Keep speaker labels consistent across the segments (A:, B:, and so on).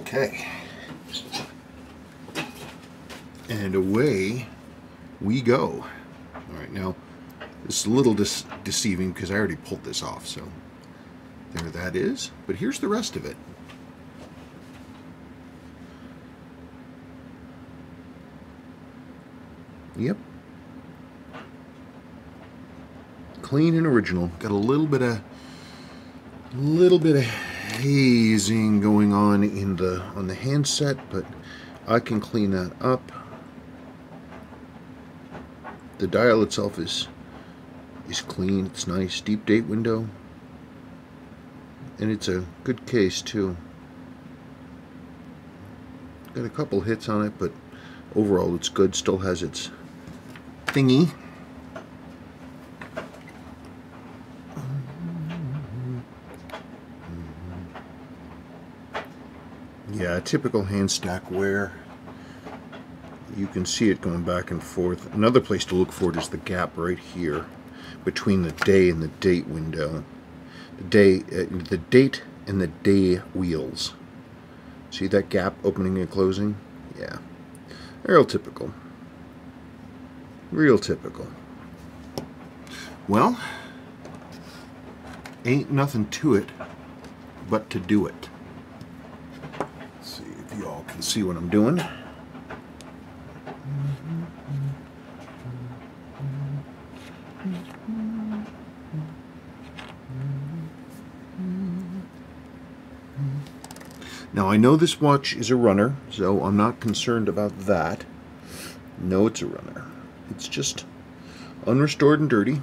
A: Okay. And away we go. All right, now this is a little deceiving because I already pulled this off, so there that is. But here's the rest of it. Yep. Clean and original. Got a little bit of hazing going on on the handset, but I can clean that up. The dial itself is clean. It's nice. Deep date window. And it's a good case too. Got a couple hits on it, but overall it's good. Still has its thingy. Yeah, typical hand stack wear. You can see it going back and forth. Another place to look for it is the gap right here between the day and the date window. The date and the day wheels. See that gap opening and closing? Yeah. Real typical. Real typical. Well, ain't nothing to it but to do it. Let's see if you all can see what I'm doing. Now I know this watch is a runner, so I'm not concerned about that. No, it's a runner. It's just unrestored and dirty.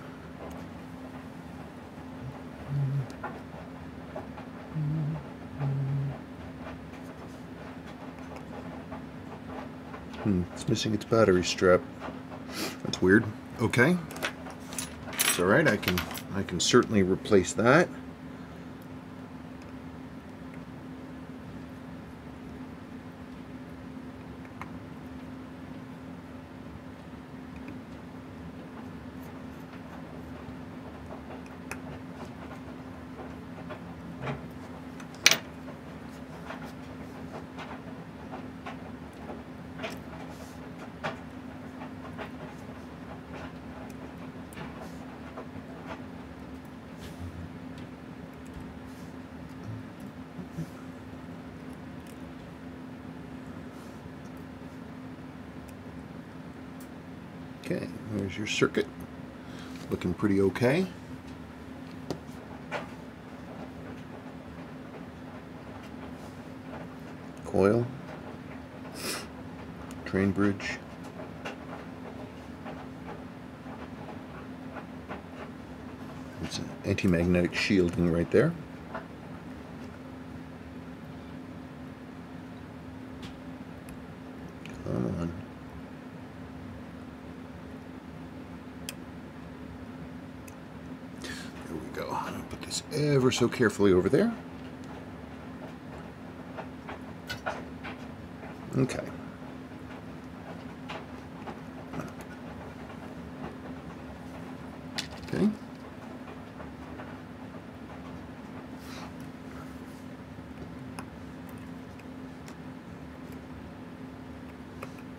A: It's missing its battery strap. That's weird. Okay. It's alright, I can certainly replace that. Okay, there's your circuit. Looking pretty okay. Coil. Train bridge. It's an anti-magnetic shielding right there. Come on. There we go. I'm going to put this ever so carefully over there. Okay. Okay.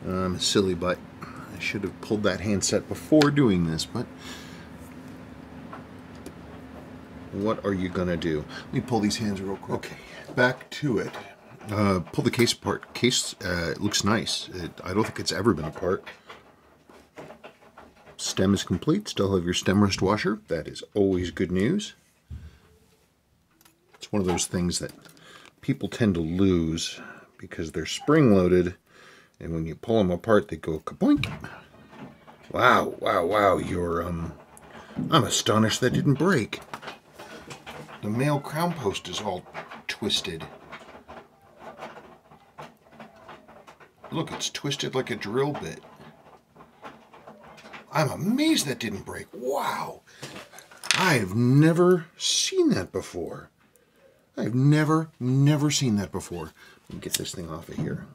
A: I'm a silly butt. I should have pulled that handset before doing this, but what are you gonna do? Let me pull these hands real quick. Okay, back to it. Pull the case apart. Case looks nice. I don't think it's ever been apart. Stem is complete. Still have your stem rest washer. That is always good news. It's one of those things that people tend to lose because they're spring-loaded, and when you pull them apart, they go kaboink. Wow, wow, wow! I'm astonished that didn't break. The male crown post is all twisted. Look, it's twisted like a drill bit. I'm amazed that didn't break. Wow! I've never seen that before. I've never seen that before. Let me get this thing off of here.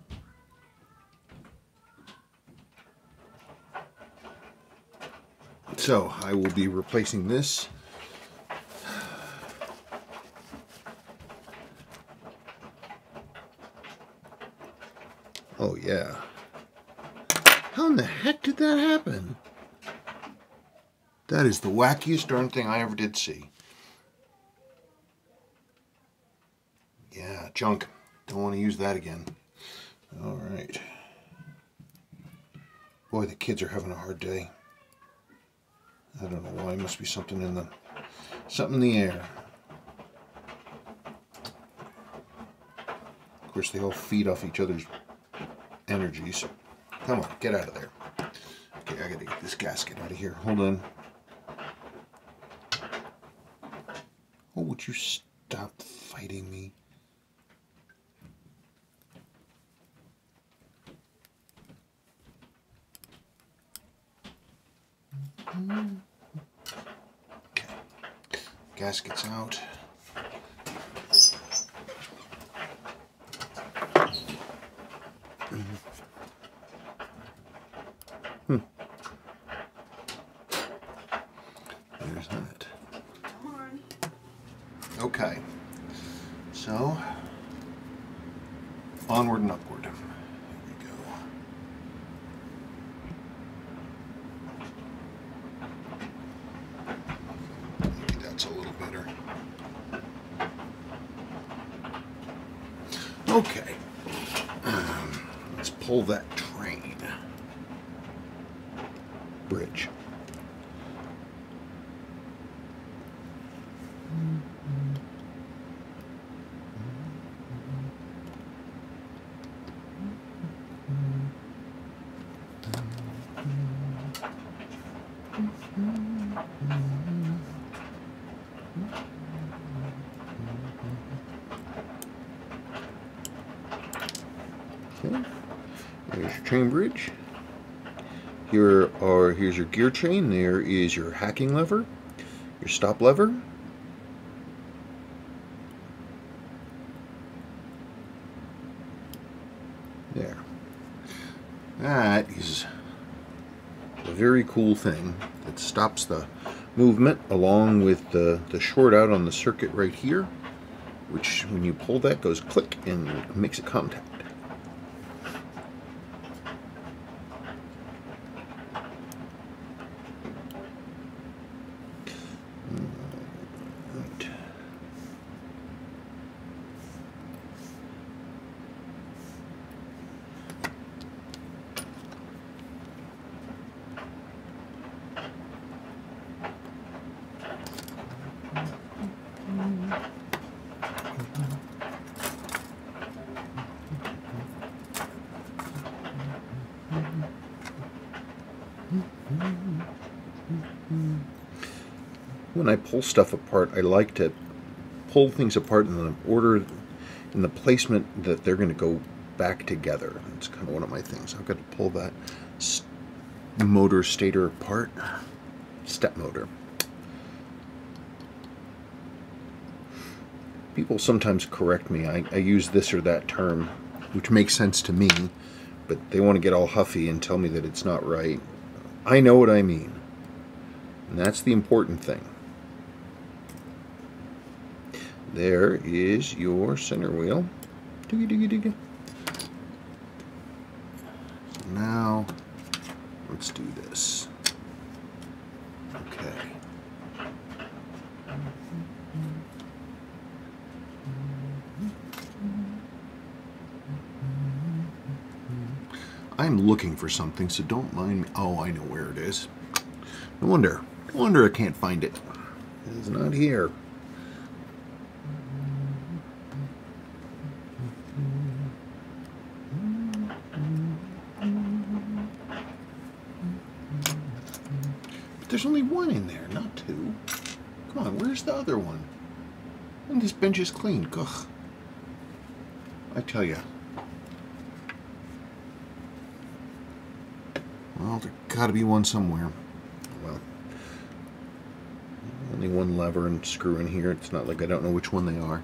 A: So, I will be replacing this. Oh yeah. How in the heck did that happen? That is the wackiest darn thing I ever did see. Yeah, junk. Don't want to use that again. All right. Boy, the kids are having a hard day. I don't know why. Must be something in the air. Of course, they all feed off each other's energies. Come on, get out of there. Okay, I gotta get this gasket out of here. Hold on. Oh, would you stop fighting me? Okay, gasket's out. There's that. Okay, so onward and upward. Here we go. Maybe that's a little better. Okay, let's pull that train bridge. Okay, there's your train bridge. Here's your gear chain. There is your hacking lever, your stop lever. There. That is a very cool thing that stops the movement along with the short out on the circuit right here, which when you pull that goes click and makes a contact. Right. When I pull stuff apart, I like to pull things apart in the order, in the placement that they're going to go back together. That's kind of one of my things. I've got to pull that motor stator apart. Step motor. People sometimes correct me. I use this or that term, which makes sense to me, but they want to get all huffy and tell me that it's not right. I know what I mean, and that's the important thing. There is your center wheel. Doogie, doogie, doogie. So now, let's do this. Okay. I'm looking for something, so don't mind me. Oh, I know where it is. No wonder I can't find it. It's not here. But there's only one in there, not two. Come on, where's the other one? And this bench is clean. Ugh. I tell you. Well, there gotta be one somewhere. Well, only one lever and screw in here. It's not like I don't know which one they are.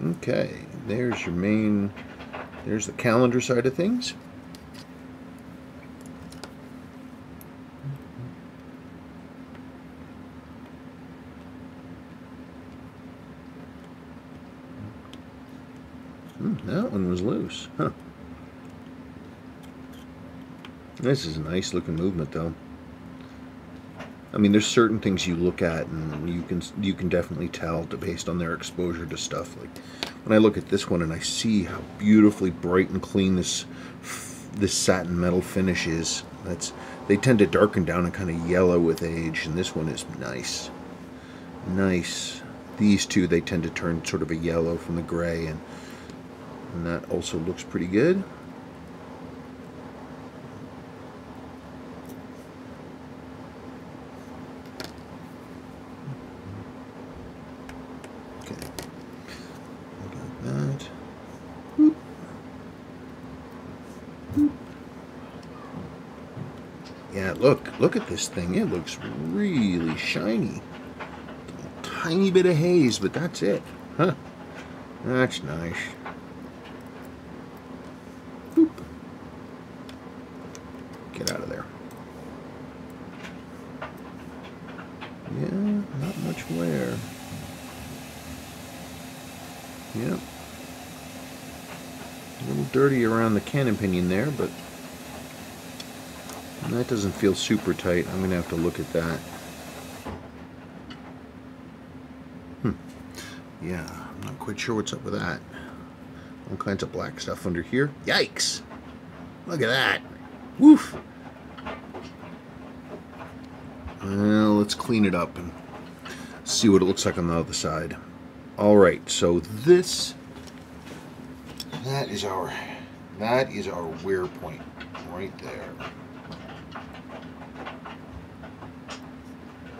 A: Okay, there's your main, there's the calendar side of things. That one was loose, huh? This is a nice looking movement, though. I mean, there's certain things you look at and you can definitely tell based on their exposure to stuff. Like when I look at this one and I see how beautifully bright and clean this satin metal finish is. They tend to darken down and kind of yellow with age, and this one is nice. Nice. These two, they tend to turn sort of a yellow from the gray, and that also looks pretty good. Okay. Got that. Boop. Boop. Yeah, look at this thing. It looks really shiny. Tiny bit of haze, but that's it. Huh. That's nice. Boop. Get out of there. Yeah, not much wear. Yep. A little dirty around the cannon pinion there, but that doesn't feel super tight. I'm going to have to look at that. Yeah, I'm not quite sure what's up with that. All kinds of black stuff under here. Yikes! Look at that. Woof! Well, let's clean it up and see what it looks like on the other side. Alright, so that is our wear point right there.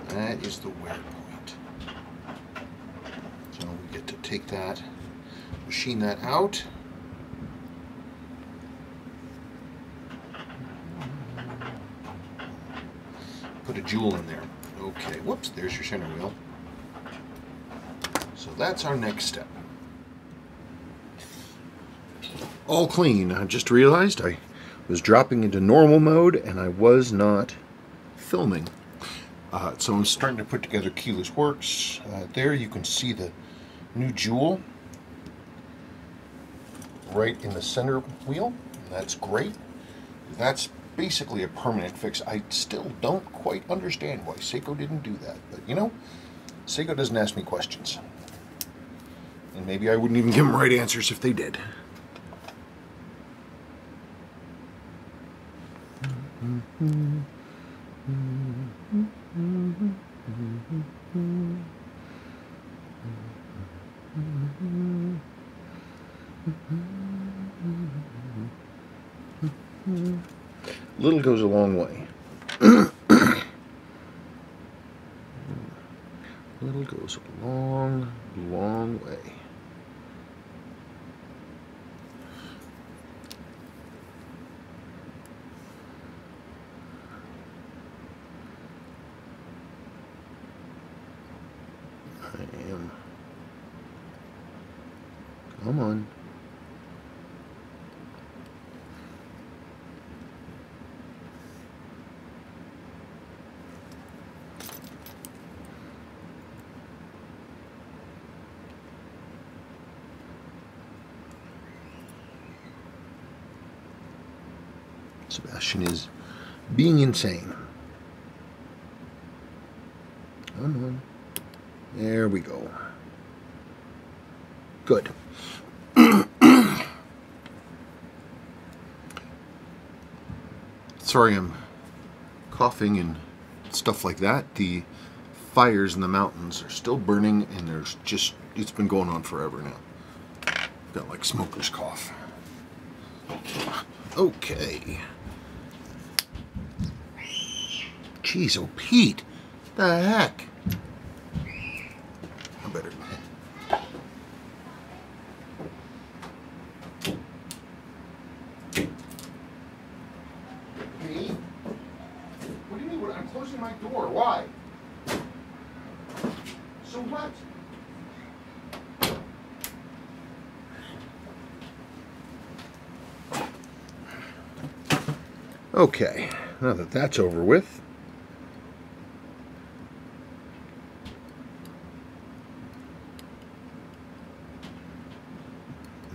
A: That is the wear point. So we get to take that, machine that out. Put a jewel in there. Okay, whoops, there's your center wheel. So that's our next step. All clean. I just realized I was dropping into normal mode and I was not filming. So I'm starting to put together Keyless Works. There you can see the new jewel right in the center wheel. That's great. That's basically a permanent fix. I still don't quite understand why Seiko didn't do that. But you know, Seiko doesn't ask me questions. And maybe I wouldn't even give them right answers if they did. Little goes a long way. Little goes a long, long way. I am. Come on. Sebastian is being insane. Come on. There we go. Good. Sorry, I'm coughing and stuff like that. The fires in the mountains are still burning, and it's been going on forever now. I've got like smoker's cough. Okay. Jeez, oh Pete, the heck? I better. Me? What do you mean? I'm closing my door. Why? So what? Okay, now that that's over with.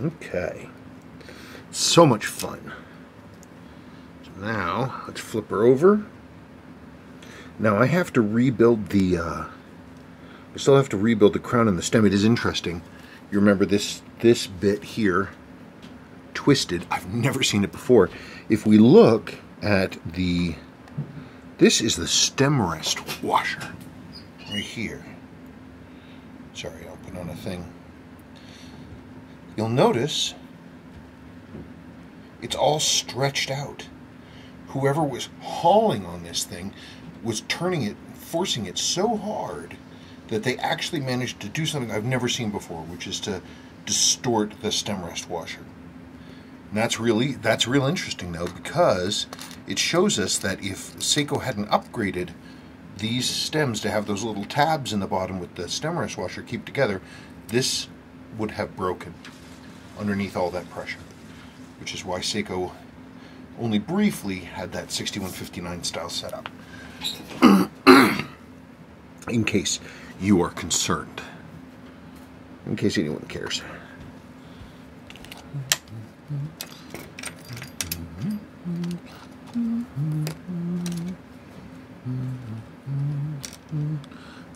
A: Okay, so much fun. Now, let's flip her over. Now I have to rebuild the, I still have to rebuild the crown and the stem. It is interesting. You remember this bit here, twisted. I've never seen it before. If we look at this is the stem rest washer, right here. Sorry, I'll put on a thing. You'll notice it's all stretched out. Whoever was hauling on this thing was turning it, forcing it so hard that they actually managed to do something I've never seen before, which is to distort the stem rest washer. And that's real interesting though, because it shows us that if Seiko hadn't upgraded these stems to have those little tabs in the bottom with the stem rest washer keep together, this would have broken underneath all that pressure, which is why Seiko only briefly had that 6159 style setup. In case you are concerned, in case anyone cares.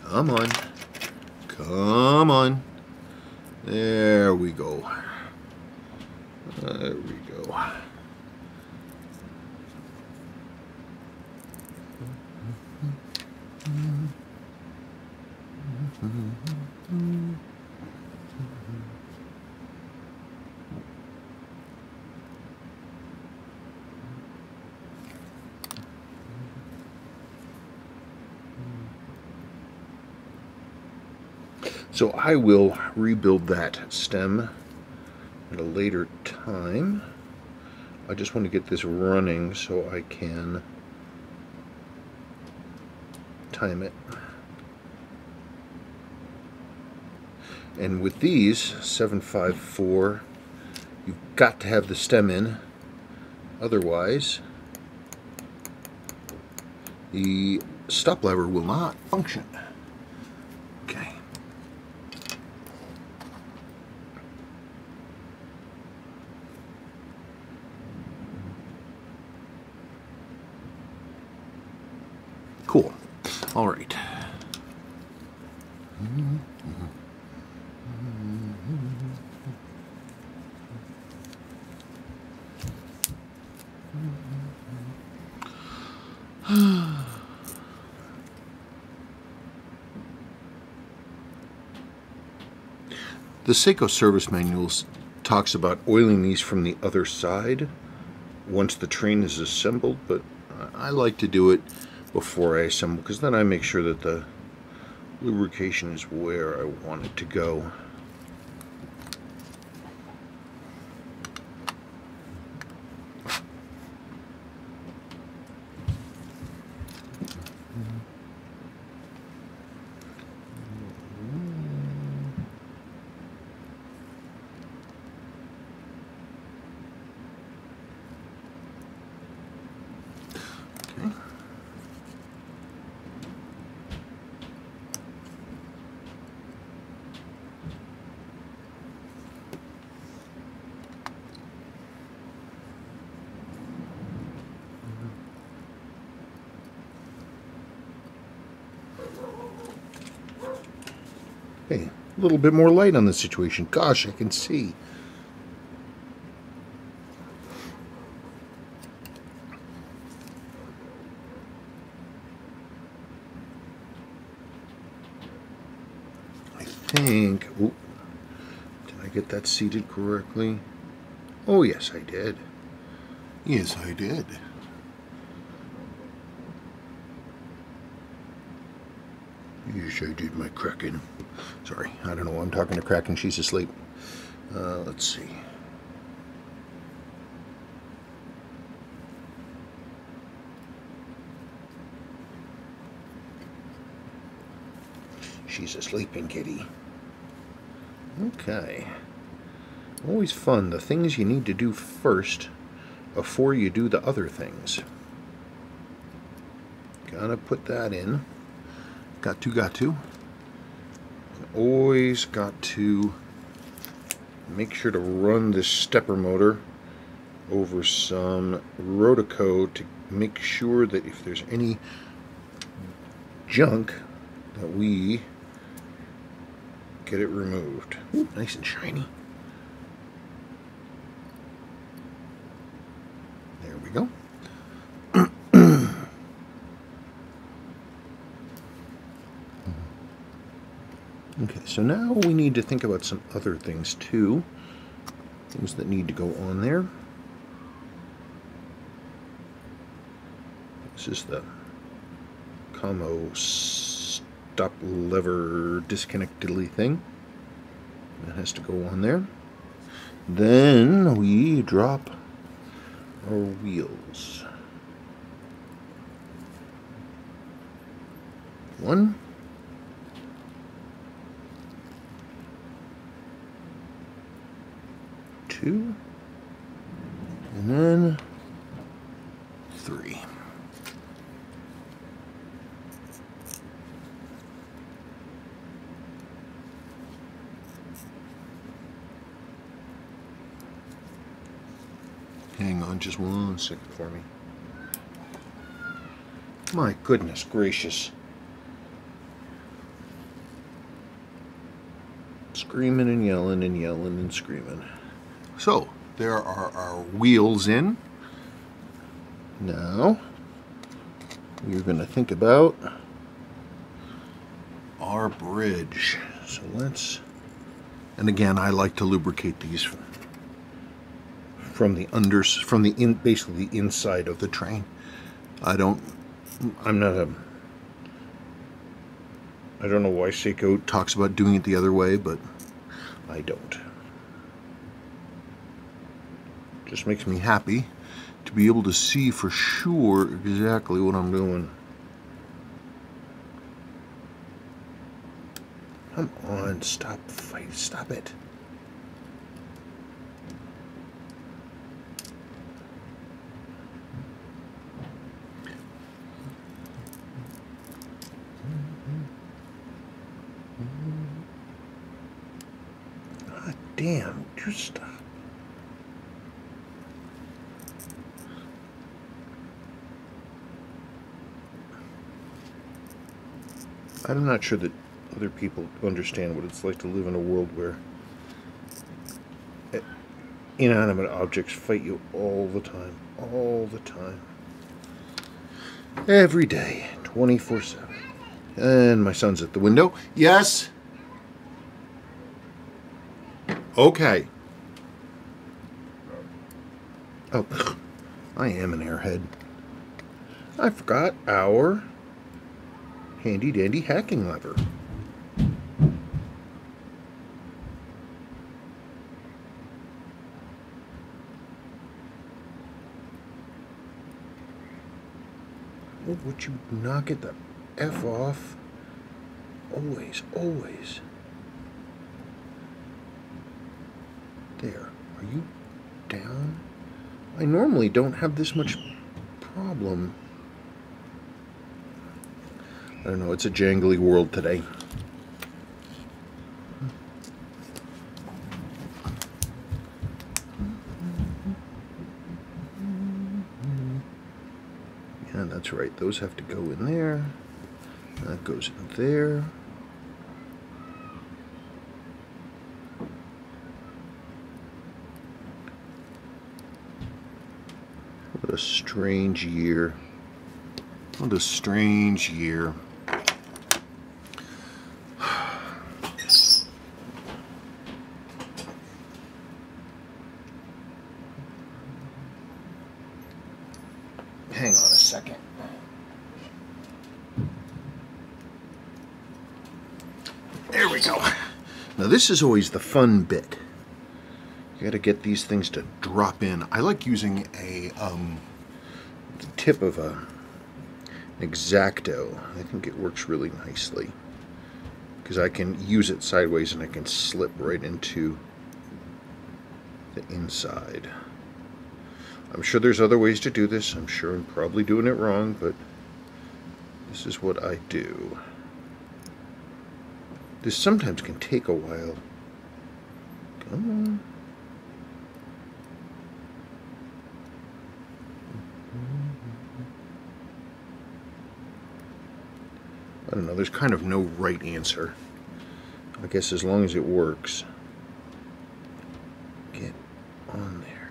A: Come on. Come on. There we go. There we go. So I will rebuild that stem at a later time. I just want to get this running so I can time it. And with these 754, you've got to have the stem in, otherwise the stop lever will not function. Okay. Cool. All right. The Seiko service manual talks about oiling these from the other side once the train is assembled, but I like to do it before I assemble, because then I make sure that the lubrication is where I want it to go. Hey, a little bit more light on the situation. Gosh, I can see. I think... Oh, did I get that seated correctly? Oh, yes, I did. Yes, I did. Yes, I did, my Kraken. Sorry, I don't know why I'm talking to Kraken. She's asleep. Let's see. She's a sleeping kitty. Okay. Always fun. The things you need to do first before you do the other things. Gotta put that in. Got to. Always got to make sure to run this stepper motor over some Rotico to make sure that if there's any junk that we get it removed. Ooh, nice and shiny. There we go. Okay, so now we need to think about some other things too. Things that need to go on there. This is the Como stop lever disconnectedly thing. That has to go on there. Then we drop our wheels. 1, 2, and then 3. Hang on just 1 second for me. My goodness gracious. Screaming and yelling and yelling and screaming. So, there are our wheels in. Now, we're going to think about our bridge. So let's, and again, I like to lubricate these from the basically the inside of the train. I don't know why Seiko talks about doing it the other way, but I don't. Just makes me happy to be able to see for sure exactly what I'm doing. Come on, stop fighting, stop it. God damn, just stop. I'm not sure that other people understand what it's like to live in a world where inanimate objects fight you all the time. All the time. Every day. 24/7. And my son's at the window. Yes? Okay. Oh, I am an airhead. I forgot our handy dandy hacking lever. Oh, would you knock it the F off? Always, always. There. Are you down? I normally don't have this much problem. I don't know, it's a jangly world today. Yeah, that's right. Those have to go in there. That goes in there. What a strange year. What a strange year. Hang on a second. There we go. Now this is always the fun bit. You gotta get these things to drop in. I like using the tip of an X-Acto. I think it works really nicely because I can use it sideways and I can slip right into the inside. I'm sure there's other ways to do this. I'm sure I'm probably doing it wrong, but this is what I do. This sometimes can take a while. Come on. I don't know, there's kind of no right answer. I guess as long as it works. Get on there.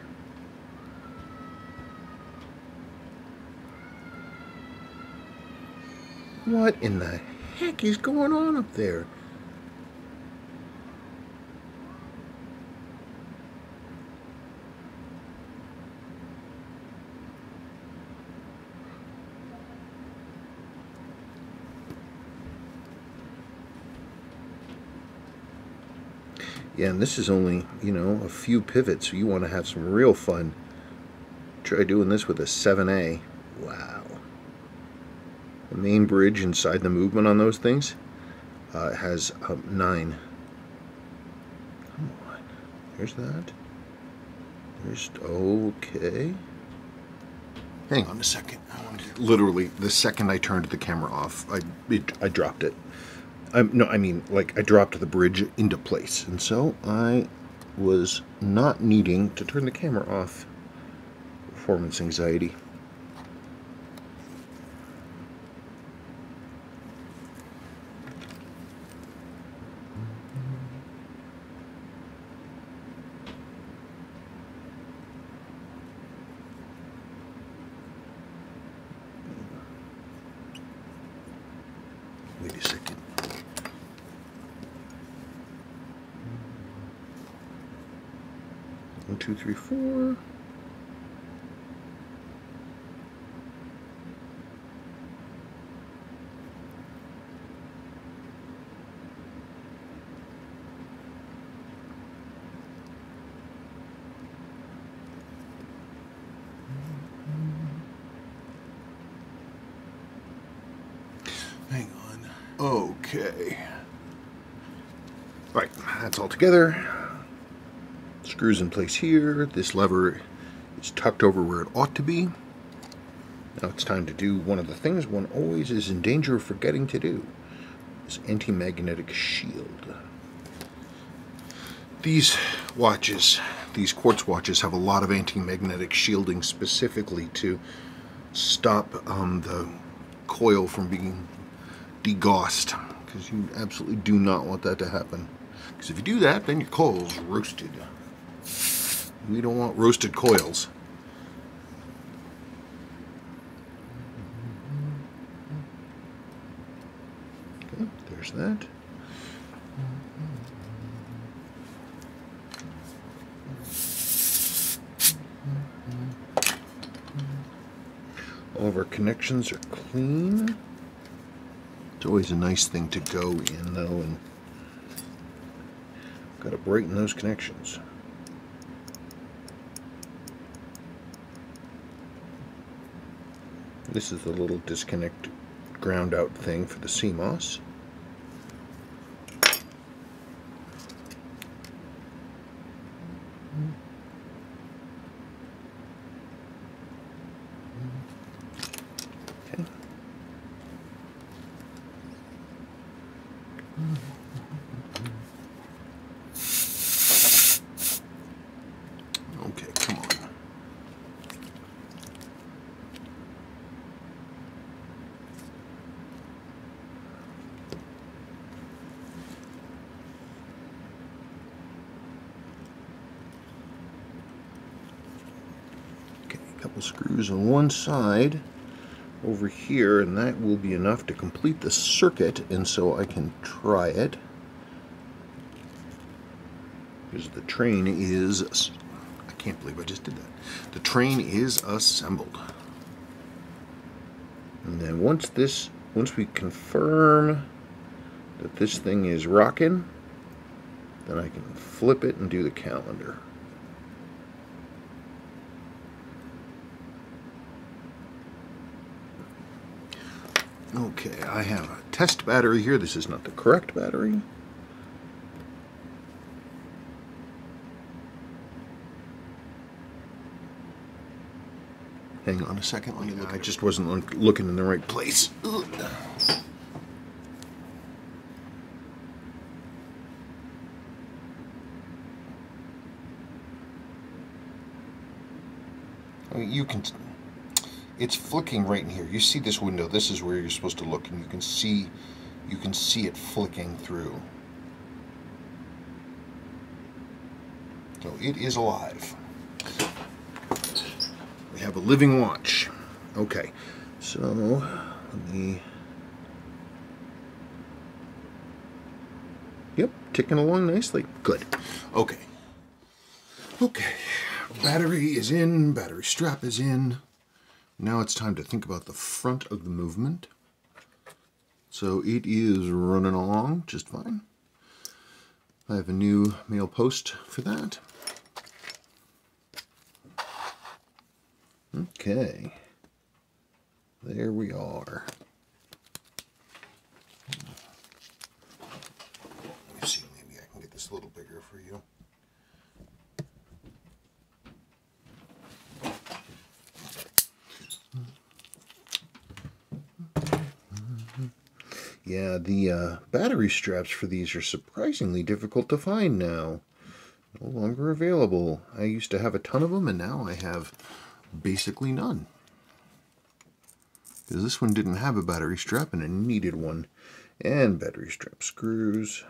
A: What in the heck is going on up there? Yeah, and this is only, you know, a few pivots, so you want to have some real fun. Try doing this with a 7A. Wow. The main bridge inside the movement on those things has 9. Come on. There's that. There's... okay. Hang on a second. Literally, the second I turned the camera off, I dropped it. No, I mean, like, I dropped the bridge into place, and so I was not needing to turn the camera off. Performance anxiety. Wait a second. 1, 2, 3, 4. Hang on. Okay. Right, that's all together. Screws in place here. This lever is tucked over where it ought to be. Now it's time to do one of the things one always is in danger of forgetting to do. This anti-magnetic shield. These watches, these quartz watches, have a lot of anti-magnetic shielding specifically to stop the coil from being degaussed, because you absolutely do not want that to happen. Because if you do that, then your coil's roasted. We don't want roasted coils. Okay, there's that. All of our connections are clean. It's always a nice thing to go in, though, and got to brighten those connections. This is the little disconnect ground out thing for the CMOS. Okay. Okay, come on. Okay, a couple screws on one side over here, and that will be enough to complete the circuit, and so I can try it. Because the train is... I can't believe I just did that. The train is assembled. And then once we confirm that this thing is rocking, then I can flip it and do the calendar. Okay, I have a test battery here. This is not the correct battery. Hang on a second. Let me look. I just wasn't looking in the right place. Ugh. You can... it's flicking right in here. You see this window, this is where you're supposed to look, and you can see it flicking through. So it is alive. We have a living watch. Okay, so let me... Yep, ticking along nicely. Good. Okay. Okay. Battery is in, battery strap is in. Now it's time to think about the front of the movement. So it is running along just fine. I have a new mail post for that. Okay. There we are. Let me see, maybe I can get this a little bigger for you. Yeah, the battery straps for these are surprisingly difficult to find now. No longer available. I used to have a ton of them, and now I have basically none. Because this one didn't have a battery strap, and I needed one. And battery strap screws.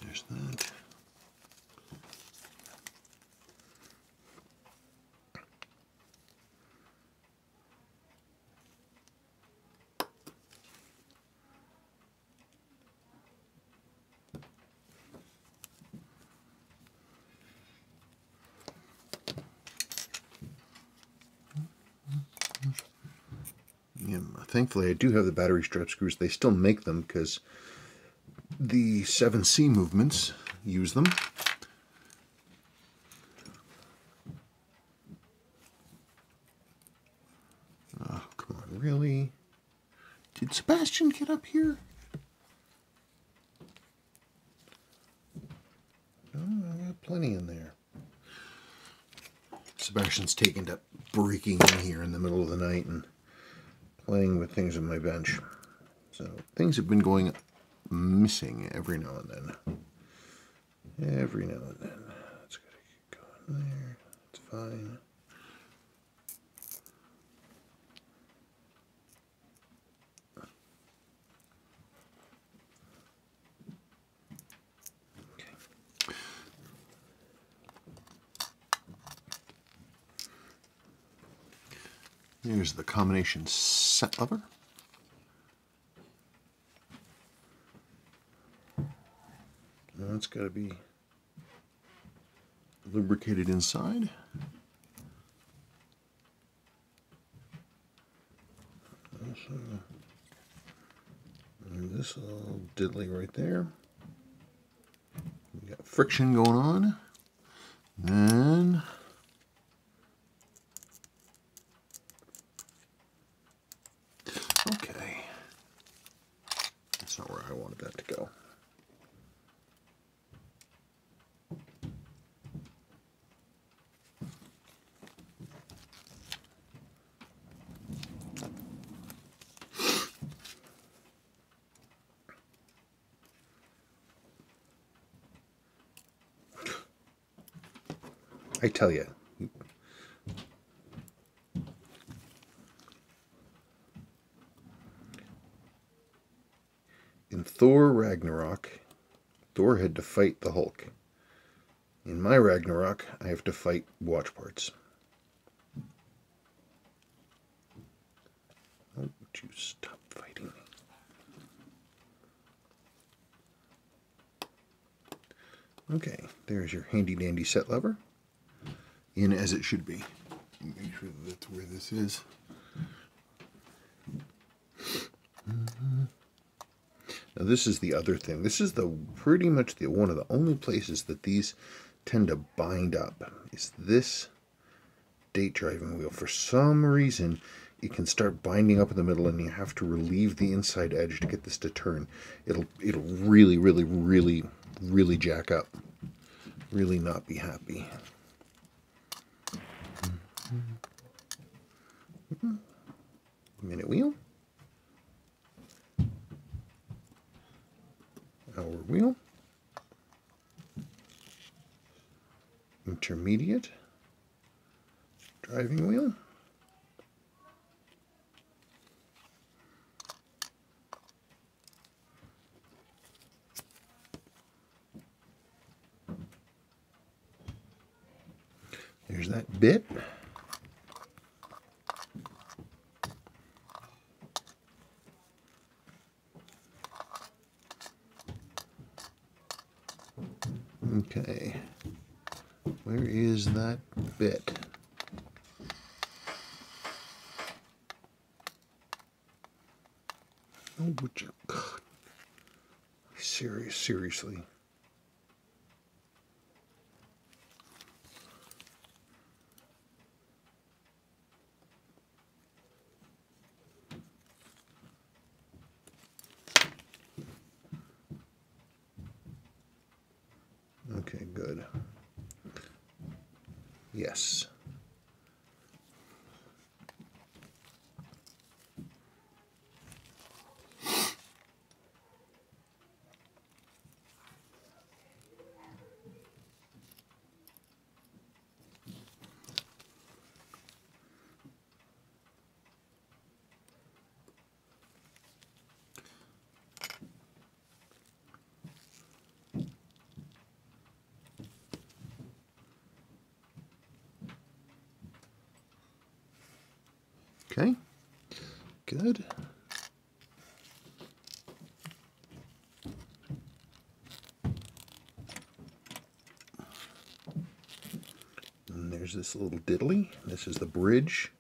A: There's that. Yeah, thankfully I do have the battery strap screws. They still make them because the 7C movements use them. Oh, come on, really? Did Sebastian get up here? No, I got plenty in there. Sebastian's taken to breaking in here in the middle of the night and playing with things on my bench. So things have been going missing every now and then. Every now and then. That's gotta keep going there. That's fine. Okay. Here's the combination set lever. Now it's got to be lubricated inside. And this little diddly right there. We got friction going on. Then okay. That's not where I wanted that to go. I tell you. In Thor Ragnarok, Thor had to fight the Hulk. In my Ragnarok, I have to fight watch parts. Oh, would you stop fighting me? Okay, there's your handy dandy set lever. In as it should be. Make sure that that's where this is. Now this is the other thing. This is pretty much one of the only places that these tend to bind up. Is this date driving wheel. For some reason, it can start binding up in the middle, and you have to relieve the inside edge to get this to turn. It'll really, really, really, really jack up. Really not be happy. Minute wheel. Hour wheel. Intermediate. Driving wheel. There's that bit. Okay, where is that bit? Oh, would you, God, seriously. Okay, good. Yes. Okay, good. And there's this little diddly. This is the bridge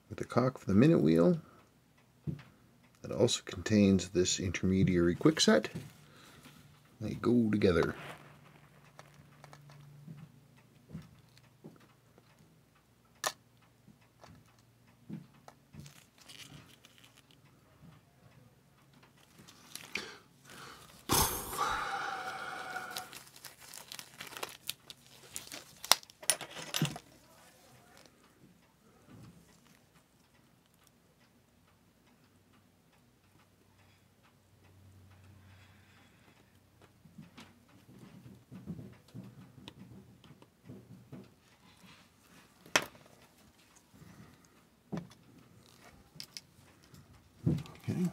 A: with the cock for the minute wheel. It also contains this intermediary quickset. They go together. Okay.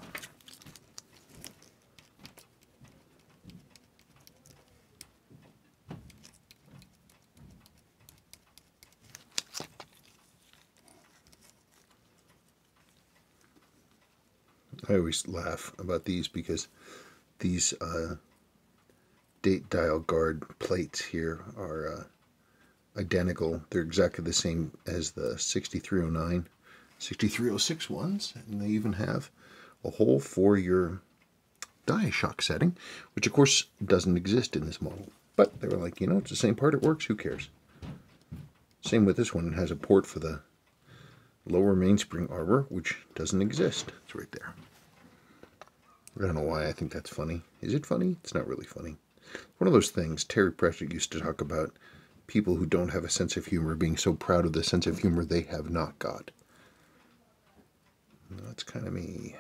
A: I always laugh about these because these date dial guard plates here are identical. They're exactly the same as the 6309, 6306 ones, and they even have a hole for your Diashock setting, which of course doesn't exist in this model. But they were like, you know, it's the same part, it works, who cares? Same with this one, it has a port for the lower mainspring arbor, which doesn't exist. It's right there. I don't know why I think that's funny. Is it funny? It's not really funny. One of those things Terry Pratchett used to talk about people who don't have a sense of humor being so proud of the sense of humor they have not got. That's kind of me.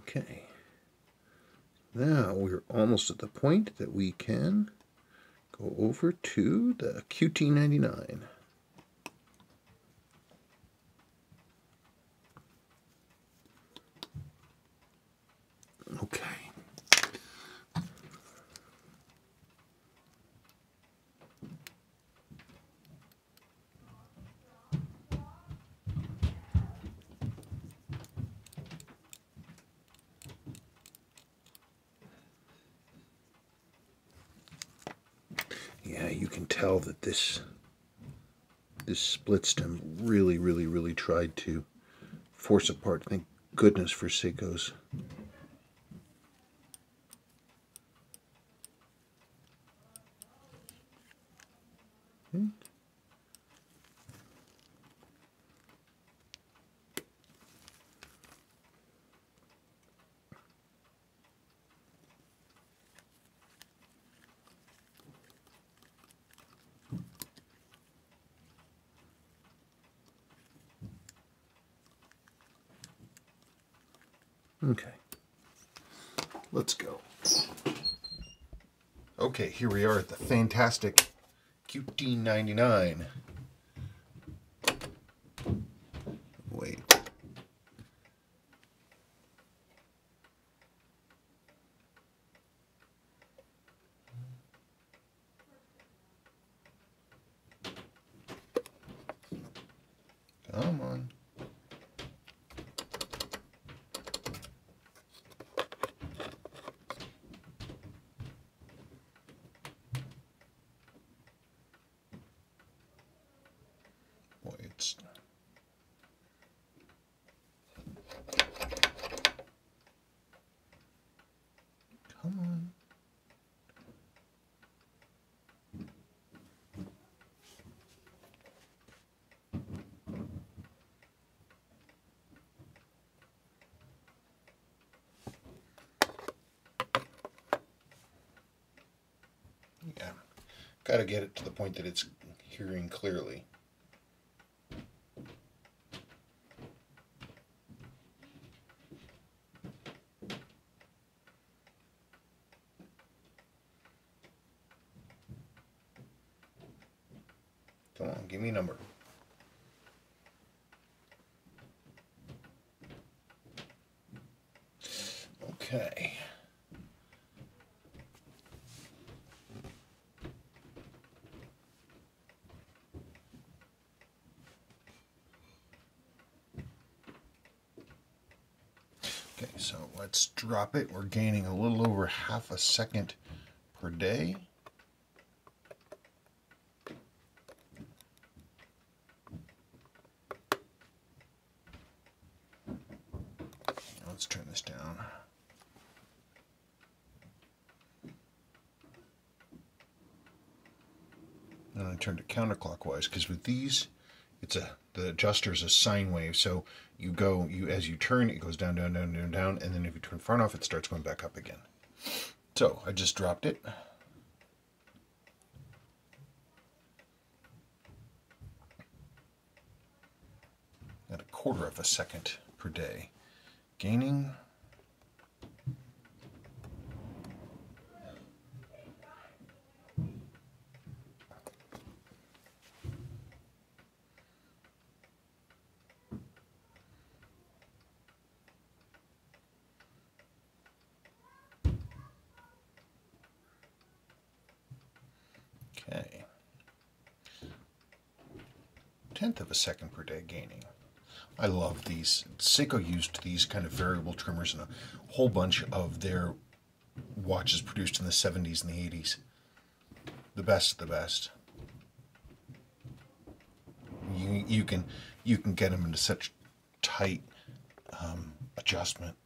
A: Okay. Now we're almost at the point that we can go over to the QT99. Okay. Yeah, you can tell that this split stem really tried to force apart. Thank goodness for Seiko's. Okay. Okay, let's go. Okay, here we are at the fantastic QT99. Wait. Come on. Boy, it's... Come on. Yeah, got to get it to the point that it's hearing clearly. Come on, give me a number. Okay. Okay, so let's drop it. We're gaining a little over half a second per day. Let's turn this down. And I turn it counterclockwise because with these, the adjuster is a sine wave. So as you turn, it goes down, down, down, down, down, and then if you turn far enough, it starts going back up again. So I just dropped it. At a quarter of a second per day. Gaining. Okay. Tenth of a second per day gaining. I love these. Seiko used these kind of variable trimmers in a whole bunch of their watches produced in the 70s and the 80s. The best of the best. You can get them into such tight adjustment.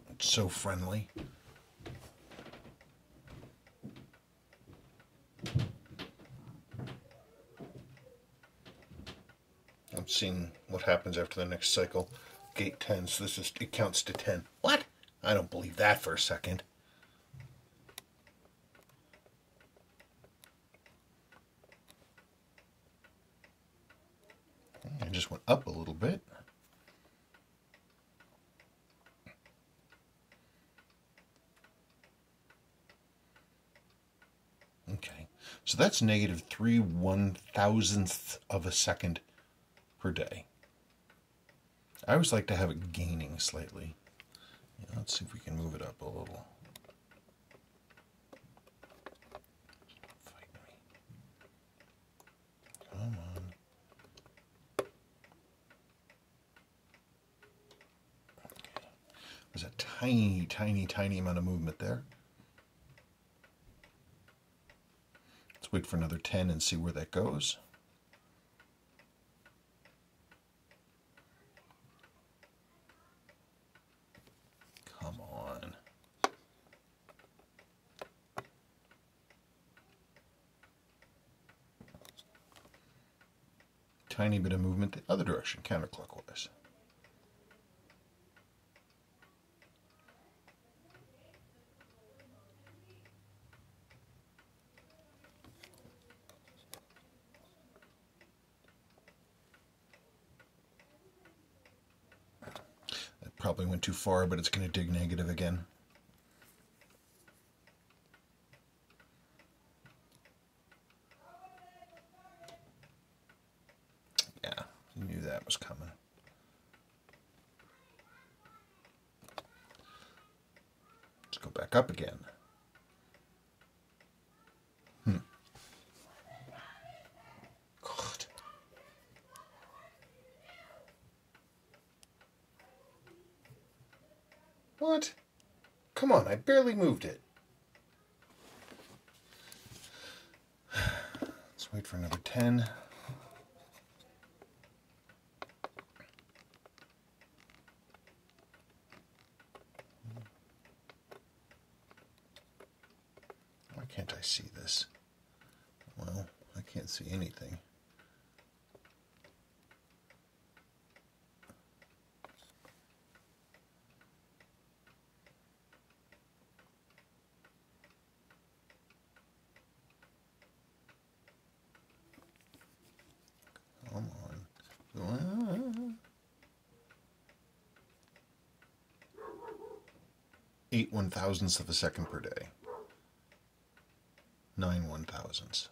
A: It's so friendly. I'm seeing what happens after the next cycle. Gate 10, so it counts to 10. What? I don't believe that for a second. I just went up a little bit. Okay, so that's negative 3/1000th of a second per day. I always like to have it gaining slightly. Yeah, let's see if we can move it up a little. Fight me. Come on. Okay. There's a tiny, tiny, tiny amount of movement there. Let's wait for another 10 and see where that goes. Come on. Tiny bit of movement the other direction, counterclockwise. Probably went too far, but it's going to dig negative again. Yeah, you knew that was coming. Let's go back up again. God. What? Come on, I barely moved it. Let's wait for another 10. Why can't I see this? Well, I can't see anything. Come on. 8 1,000ths of a second per day. 9 1,000ths.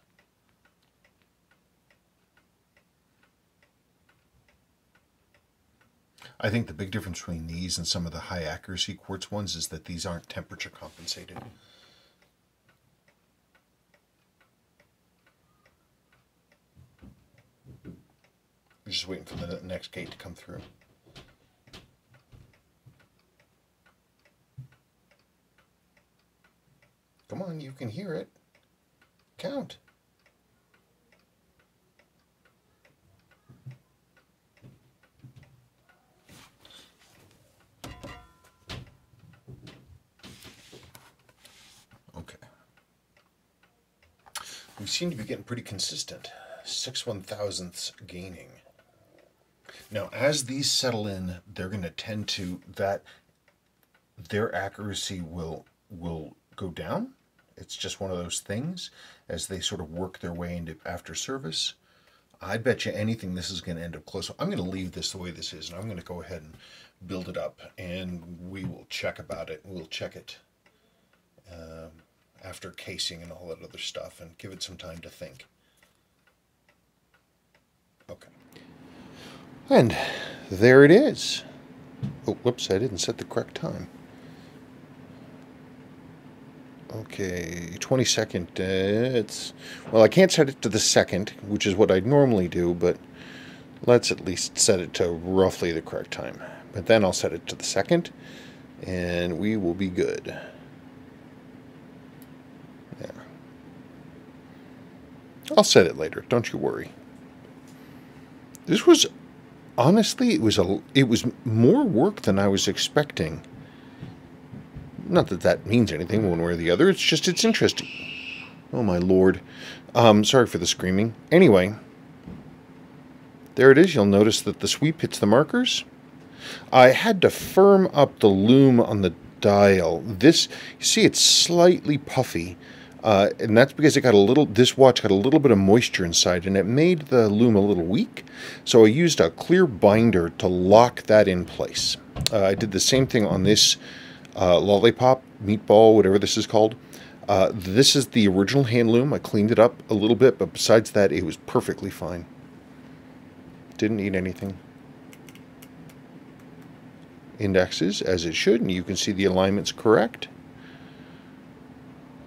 A: I think the big difference between these and some of the high accuracy quartz ones is that these aren't temperature compensated. We're just waiting for the next gate to come through. Come on, you can hear it. Count. Okay. We seem to be getting pretty consistent. 6 1,000ths gaining. Now, as these settle in, they're going to tend to, their accuracy will go down. It's just one of those things as they sort of work their way into after service. I bet you anything this is going to end up close. I'm going to leave this the way this is, and I'm going to go ahead and build it up, and we will check about it. We'll check it after casing and all that other stuff, and give it some time to think. Okay. And there it is. Oh, whoops, I didn't set the correct time. Okay, 22nd. Well, I can't set it to the second, which is what I'd normally do, but let's at least set it to roughly the correct time. But then I'll set it to the second, and we will be good. Yeah. I'll set it later, don't you worry. This was, honestly, it was more work than I was expecting. Not that that means anything one way or the other. It's just, it's interesting. Oh, my Lord. Sorry for the screaming. Anyway, there it is. You'll notice that the sweep hits the markers. I had to firm up the lume on the dial. This, you see, it's slightly puffy. And that's because it got this watch got a little bit of moisture inside, and it made the lume a little weak. So I used a clear binder to lock that in place. I did the same thing on this lollipop, meatball, whatever this is called. This is the original hand loom. I cleaned it up a little bit, but besides that, it was perfectly fine. Didn't need anything. Indexes, as it should, and you can see the alignment's correct.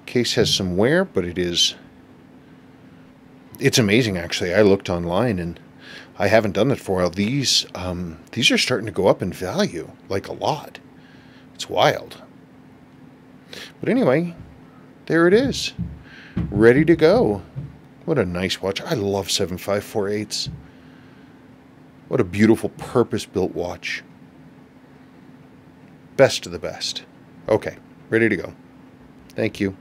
A: Case has some wear, but it's amazing, actually. I looked online, and I haven't done that for a while. These are starting to go up in value, like a lot. It's wild. But anyway, there it is. Ready to go. What a nice watch. I love 7548s. What a beautiful purpose-built watch. Best of the best. Okay, ready to go. Thank you.